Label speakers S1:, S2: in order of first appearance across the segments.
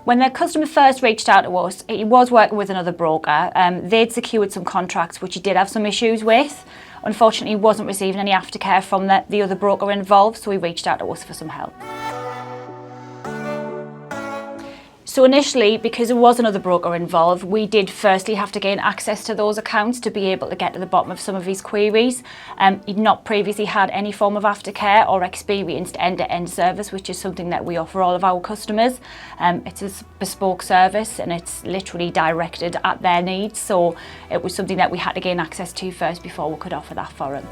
S1: When the customer first reached out to us, he was working with another broker. They'd secured some contracts which he did have some issues with. Unfortunately, he wasn't receiving any aftercare from the other broker involved, so he reached out to us for some help. So initially, because there was another broker involved, we did firstly have to gain access to those accounts to be able to get to the bottom of some of his queries. He'd not previously had any form of aftercare or experienced end-to-end service, which is something that we offer all of our customers. It's a bespoke service and it's literally directed at their needs. So it was something that we had to gain access to first before we could offer that for him.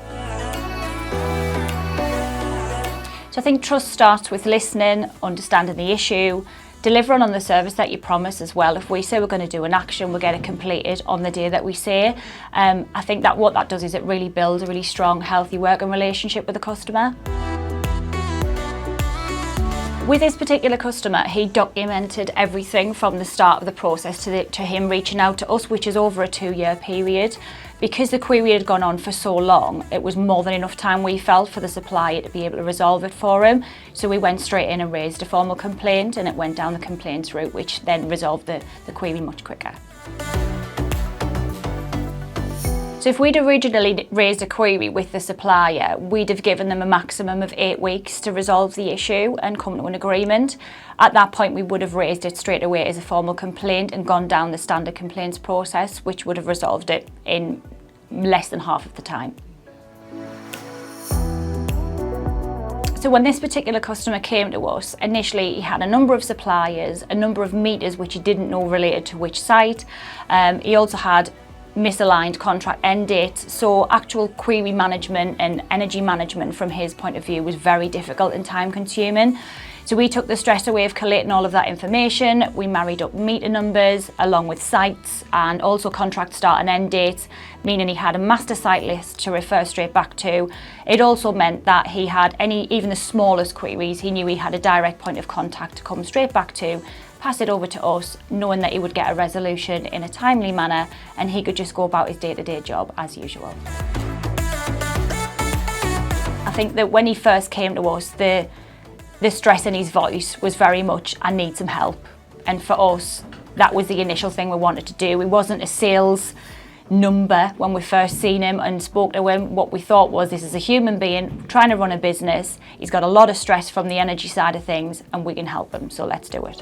S1: So I think trust starts with listening, understanding the issue, delivering on the service that you promise as well. If we say we're going to do an action, we'll get it completed on the day that we say. I think that what that does is it really builds a really strong, healthy working relationship with the customer. With this particular customer, he documented everything from the start of the process to him reaching out to us, which is over a 2-year period. Because the query had gone on for so long, it was more than enough time, we felt, for the supplier to be able to resolve it for him. So we went straight in and raised a formal complaint, and it went down the complaints route, which then resolved the query much quicker. So if we'd originally raised a query with the supplier, we'd have given them a maximum of 8 weeks to resolve the issue and come to an agreement. At that point, we would have raised it straight away as a formal complaint and gone down the standard complaints process, which would have resolved it in less than half of the time. So when this particular customer came to us, initially he had a number of suppliers, a number of meters which he didn't know related to which site. He also had misaligned contract end dates, so actual query management and energy management from his point of view was very difficult and time consuming. So we took the stress away of collating all of that information. We married up meter numbers along with sites and also contract start and end dates, meaning he had a master site list to refer straight back to. It also meant that he had even the smallest queries, he knew he had a direct point of contact to come straight back to, pass it over to us, knowing that he would get a resolution in a timely manner and he could just go about his day-to-day job as usual. I think that when he first came to us, the stress in his voice was very much, I need some help. And for us, that was the initial thing we wanted to do. It wasn't a sales number when we first seen him and spoke to him. What we thought was, this is a human being trying to run a business. He's got a lot of stress from the energy side of things and we can help him, so let's do it.